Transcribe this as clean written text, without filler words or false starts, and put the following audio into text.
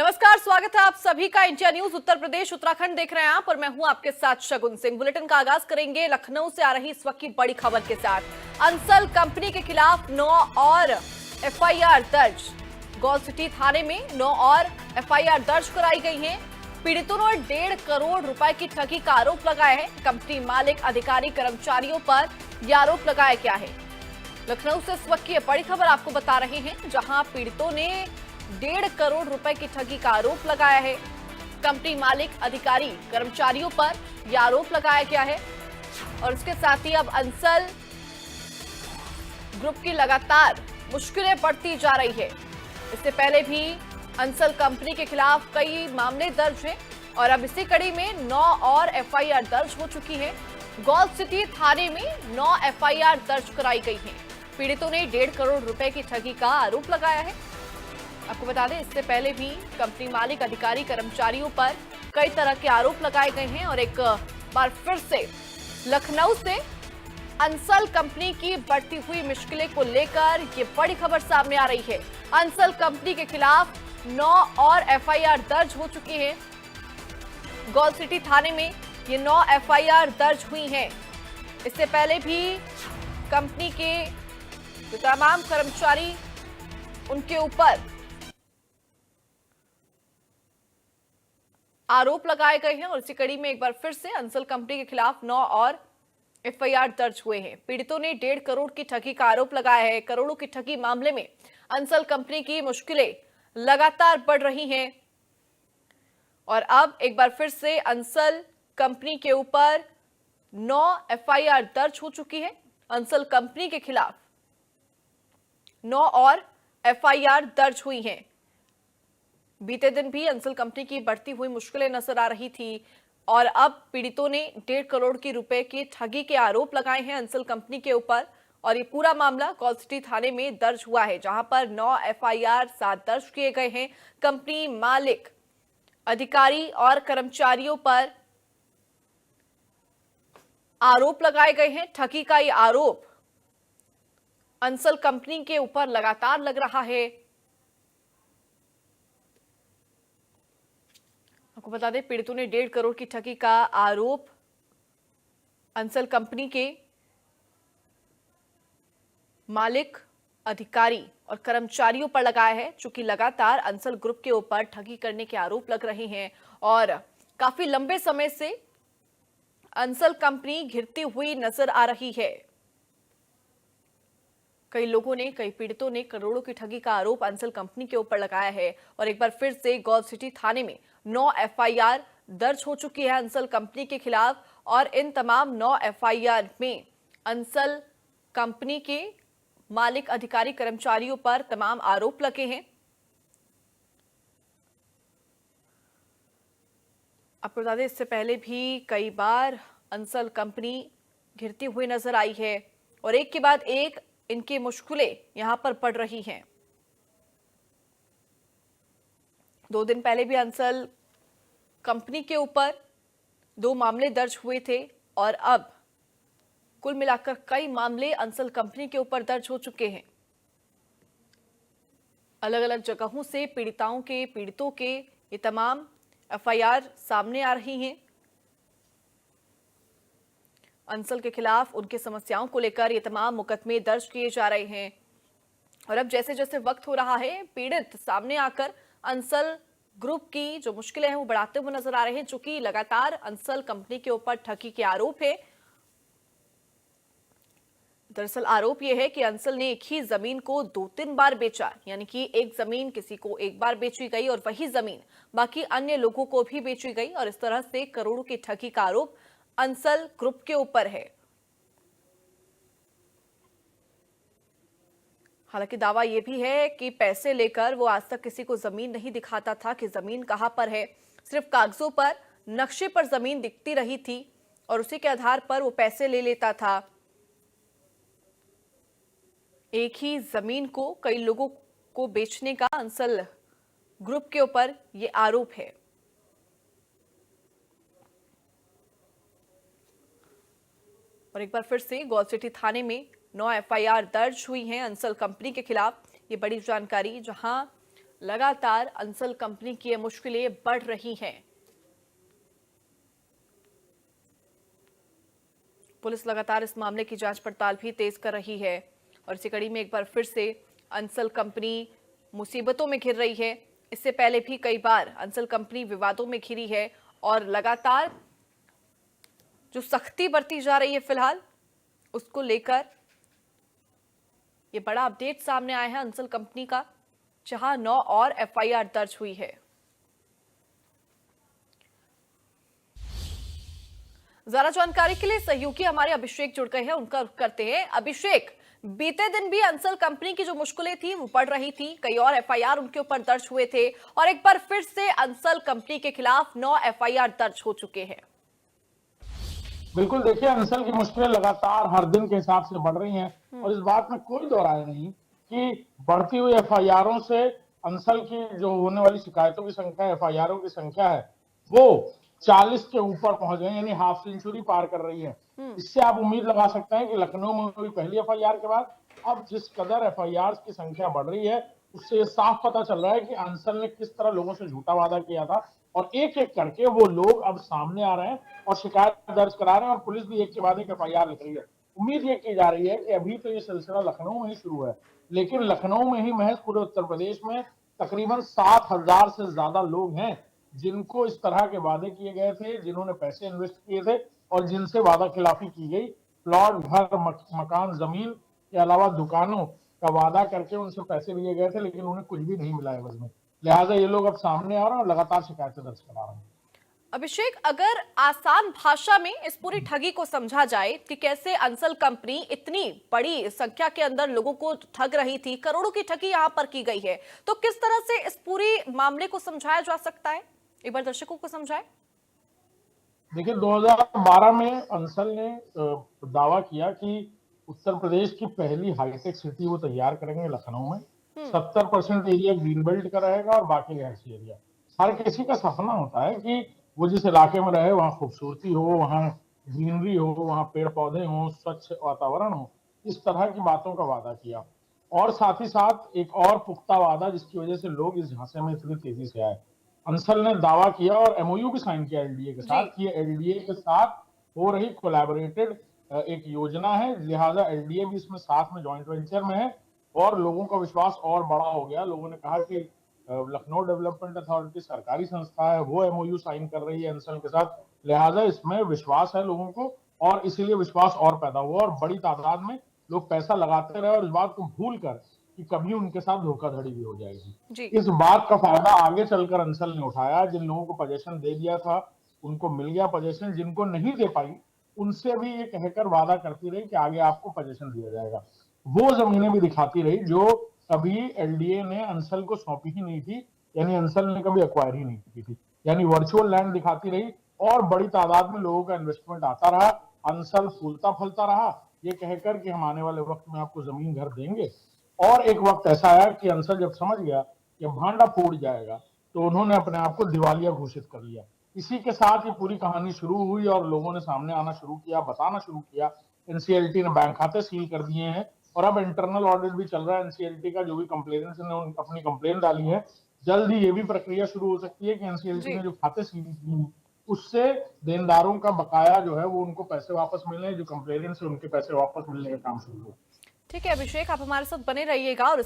नमस्कार, स्वागत है आप सभी का इंडिया न्यूज उत्तर प्रदेश उत्तराखंड देख रहे हैं आप और मैं हूं आपके साथ शगुन सिंह। बुलेटिन का आगाज करेंगे लखनऊ से आ रही इस वक्त की बड़ी खबर के साथ। अंसल कंपनी के खिलाफ 9 और एफआईआर दर्ज। गॉल सिटी थाने में 9 और एफआईआर दर्ज कराई गई है। पीड़ितों ने 1.5 करोड़ रुपए की ठगी का आरोप लगाया है। कंपनी मालिक, अधिकारी, कर्मचारियों पर यह आरोप लगाया गया है। लखनऊ से इस वक्त की बड़ी खबर आपको बता रहे हैं, जहां पीड़ितों ने 1.5 करोड़ रुपए की ठगी का आरोप लगाया है। कंपनी मालिक, अधिकारी, कर्मचारियों पर यह आरोप लगाया गया है और इसके साथ ही अब अंसल ग्रुप की लगातार मुश्किलें बढ़ती जा रही है। इससे पहले भी अंसल कंपनी के खिलाफ कई मामले दर्ज हैं और अब इसी कड़ी में 9 और एफआईआर दर्ज हो चुकी है। गॉल सिटी थाने में 9 एफआईआर दर्ज कराई गई है। पीड़ितों ने 1.5 करोड़ रुपए की ठगी का आरोप लगाया है। आपको बता दें, इससे पहले भी कंपनी मालिक, अधिकारी, कर्मचारियों पर कई तरह के आरोप लगाए गए हैं और एक बार फिर से लखनऊ से अंसल कंपनी की बढ़ती हुई मुश्किलें को लेकर ये बड़ी खबर सामने आ रही है। अंसल कंपनी के खिलाफ 9 और एफआईआर दर्ज हो चुकी है। गॉल सिटी थाने में ये 9 एफआईआर दर्ज हुई हैं। इससे पहले भी कंपनी के जो तमाम कर्मचारी, उनके ऊपर आरोप लगाए गए हैं और इसी कड़ी में एक बार फिर से अंसल कंपनी के खिलाफ 9 और एफआईआर दर्ज हुए हैं। पीड़ितों ने 1.5 करोड़ की ठगी का आरोप लगाया है। करोड़ों की ठगी मामले में अंसल कंपनी की मुश्किलें लगातार बढ़ रही हैं और अब एक बार फिर से अंसल कंपनी के ऊपर 9 एफआईआर दर्ज हो चुकी है। अंसल कंपनी के खिलाफ 9 और एफआईआर दर्ज हुई हैं। बीते दिन भी अंसल कंपनी की बढ़ती हुई मुश्किलें नजर आ रही थी और अब पीड़ितों ने 1.5 करोड़ की रुपए की ठगी के आरोप लगाए हैं अंसल कंपनी के ऊपर और ये पूरा मामला गॉल सिटी थाने में दर्ज हुआ है, जहां पर 9 एफआईआर 7 दर्ज किए गए हैं। कंपनी मालिक, अधिकारी और कर्मचारियों पर आरोप लगाए गए हैं। ठगी का ये आरोप अंसल कंपनी के ऊपर लगातार लग रहा है। आपको बता दें, पीड़ितों ने 1.5 करोड़ की ठगी का आरोप अंसल कंपनी के मालिक, अधिकारी और कर्मचारियों पर लगाया है, चूंकि लगातार अंसल ग्रुप के ऊपर ठगी करने के आरोप लग रहे हैं और काफी लंबे समय से अंसल कंपनी घिरती हुई नजर आ रही है। कई लोगों ने, कई पीड़ितों ने करोड़ों की ठगी का आरोप अंसल कंपनी के ऊपर लगाया है और एक बार फिर से गॉल सिटी थाने में 9 एफआईआर दर्ज हो चुकी है अंसल कंपनी के खिलाफ और इन तमाम 9 एफआईआर में अंसल कंपनी के मालिक, अधिकारी, कर्मचारियों पर तमाम आरोप लगे हैं। आपको बता दें, इससे पहले भी कई बार अंसल कंपनी घिरती हुई नजर आई है और एक के बाद एक इनकी मुश्किलें यहां पर पड़ रही हैं। 2 दिन पहले भी अंसल कंपनी के ऊपर 2 मामले दर्ज हुए थे और अब कुल मिलाकर कई मामले अंसल कंपनी के ऊपर दर्ज हो चुके हैं। अलग अलग जगहों से पीड़ितों के ये तमाम एफआईआर सामने आ रही हैं। अंसल के खिलाफ उनकी समस्याओं को लेकर ये तमाम मुकदमे दर्ज किए जा रहे हैं और अब जैसे जैसे वक्त हो रहा है, पीड़ित सामने आकर अंसल ग्रुप की जो मुश्किलें हैं वो बढ़ाते हुए नजर आ रहे हैं, चूंकि लगातार अंसल कंपनी के ऊपर ठगी के आरोप है। दरअसल आरोप यह है कि अंसल ने एक ही जमीन को 2-3 बार बेचा, यानी कि एक जमीन किसी को एक बार बेची गई और वही जमीन बाकी अन्य लोगों को भी बेची गई और इस तरह से करोड़ों की ठगी का आरोप अंसल ग्रुप के ऊपर है। हालांकि दावा यह भी है कि पैसे लेकर वो आज तक किसी को जमीन नहीं दिखाता था कि जमीन कहां पर है। सिर्फ कागजों पर, नक्शे पर जमीन दिखती रही थी और उसी के आधार पर वो पैसे ले लेता था। एक ही जमीन को कई लोगों को बेचने का अंसल ग्रुप के ऊपर यह आरोप है। और एक बार फिर से गॉल सिटी थाने में 9 एफआईआर दर्ज हुई हैं अंसल कंपनी के खिलाफ। ये बड़ी जानकारी, जहां लगातार अंसल कंपनी की ये मुश्किलें बढ़ रही हैं। पुलिस लगातार इस मामले की जांच पड़ताल भी तेज कर रही है और इसी कड़ी में एक बार फिर से अंसल कंपनी मुसीबतों में घिर रही है। इससे पहले भी कई बार अंसल कंपनी विवादों में घिरी है और लगातार जो सख्ती बरती जा रही है फिलहाल उसको लेकर ये बड़ा अपडेट सामने आया है अंसल कंपनी का, जहां 9 और एफआईआर दर्ज हुई है। ज्यादा जानकारी के लिए सहयोगी हमारे अभिषेक जुड़ गए हैं, उनका रुख करते हैं। अभिषेक, बीते दिन भी अंसल कंपनी की जो मुश्किलें थी वो बढ़ रही थी, कई और एफआईआर उनके ऊपर दर्ज हुए थे और एक बार फिर से अंसल कंपनी के खिलाफ 9 एफआईआर दर्ज हो चुके हैं। बिल्कुल, देखिए अंसल की मुश्किलें लगातार हर दिन के हिसाब से बढ़ रही हैं और इस बात में कोई दो राय नहीं कि बढ़ती हुई एफआईआरों से अंसल की जो होने वाली शिकायतों की संख्या, एफआईआरों की संख्या है वो 40 के ऊपर पहुंच गई, यानी हाफ सेंचुरी पार कर रही है। इससे आप उम्मीद लगा सकते हैं कि लखनऊ में हुई पहली एफआईआर के बाद अब जिस कदर एफआईआर की संख्या बढ़ रही है उससे साफ पता चल रहा है कि अंसल ने किस तरह लोगों से झूठा वादा किया था और एक एक करके वो लोग अब सामने आ रहे हैं और शिकायत दर्ज करा रहे हैं और पुलिस भी एक के बाद एक एफआईआर लिख रही है। उम्मीद ये की जा रही है कि अभी तो ये सिलसिला लखनऊ में ही शुरू है, लेकिन लखनऊ में ही महज पूरे उत्तर प्रदेश में तकरीबन 7,000 से ज्यादा लोग हैं जिनको इस तरह के वादे किए गए थे, जिन्होंने पैसे इन्वेस्ट किए थे और जिनसे वादा खिलाफी की गई। प्लॉट, घर, मकान, जमीन के अलावा दुकानों का वादा करके उनसे पैसे लिए गए थे, लेकिन उन्हें कुछ भी नहीं मिला है में। लिहाजा ये लोग अब सामने आ रहे हैं और लगातार शिकायतें दर्ज करा रहे हैं। अभिषेक, अगर आसान भाषा में इस पूरी ठगी को समझा जाए कि कैसे अंसल कंपनी इतनी बड़ी संख्या के अंदर लोगों को ठग रही थी, करोड़ों की ठगी यहां पर की गई है, तो किस तरह से इस पूरी मामले को समझाया जा सकता है? एक बार दर्शकों को समझाएं। देखिए 2012 में अंसल ने दावा किया कि उत्तर प्रदेश की पहली हाईटेक सिटी वो तैयार करेंगे लखनऊ में। 70% एरिया ग्रीन बेल्ट का रहेगा और बाकी रिहायशी एरिया। हर किसी का सपना होता है कि वो जिस इलाके में रहे वहाँ खूबसूरती हो, वहाँ ग्रीनरी हो, वहाँ पेड़ पौधे हो, स्वच्छ वातावरण हो। इस तरह की बातों का वादा किया और साथ ही साथ एक और पुख्ता वादा जिसकी वजह से लोग इस झांसे में इतनी तेजी से आए। अंसल ने दावा किया और एमओयू भी साइन किया एलडीए के साथ कि एलडीए के साथ हो रही कोलैबोरेटेड एक योजना है, लिहाजा एलडीए भी इसमें साथ में जॉइंट वेंचर में है और लोगों का विश्वास और बड़ा हो गया। लोगों ने कहा कि लखनऊ डेवलपमेंट अथॉरिटी सरकारी संस्था है, वो एमओयू साइन कर रही है अंसल के साथ, लिहाजा इसमें विश्वास है लोगों को और इसीलिए विश्वास और पैदा हुआ और बड़ी तादाद में लोग पैसा लगाते रहे और इस बात को भूल कर कि कभी उनके साथ धोखाधड़ी भी हो जाएगी। इस बात का फायदा आगे चलकर अंसल ने उठाया। जिन लोगों को पोजीशन दे दिया था उनको मिल गया पोजीशन, जिनको नहीं दे पाई उनसे भी ये कहकर वादा करती रही कि आगे आपको पोजीशन दिया जाएगा। वो जमीनें भी दिखाती रही जो कभी एलडीए ने अंसल को सौंपी ही नहीं थी, यानी अंसल ने कभी एक्वायर ही नहीं की थी, यानी वर्चुअल लैंड दिखाती रही और बड़ी तादाद में लोगों का इन्वेस्टमेंट आता रहा। अंसल फूलता फलता रहा ये कहकर कि हम आने वाले वक्त में आपको जमीन घर देंगे और एक वक्त ऐसा आया कि अंसल जब समझ गया कि भांडा फूट जाएगा तो उन्होंने अपने आप को दिवालिया घोषित कर लिया। इसी के साथ ये पूरी कहानी शुरू हुई और लोगों ने सामने आना शुरू किया, बताना शुरू किया। एनसीएलटी ने बैंक खाते सील कर दिए हैं और अब इंटरनल ऑडिट भी चल रहा है एनसीएलटी का। जो भी कंप्लेनेंट्स ने अपनी कंप्लेन डाली है, जल्द ही ये भी प्रक्रिया शुरू हो सकती है कि एनसीएलटी ने जो खाते सील किए उससे देनदारों का बकाया जो है वो उनको पैसे वापस मिले, जो कंप्लेनेंट्स है उनके पैसे वापस मिलने का काम शुरू हो। ठीक है अभिषेक, आप हमारे साथ बने रहिएगा और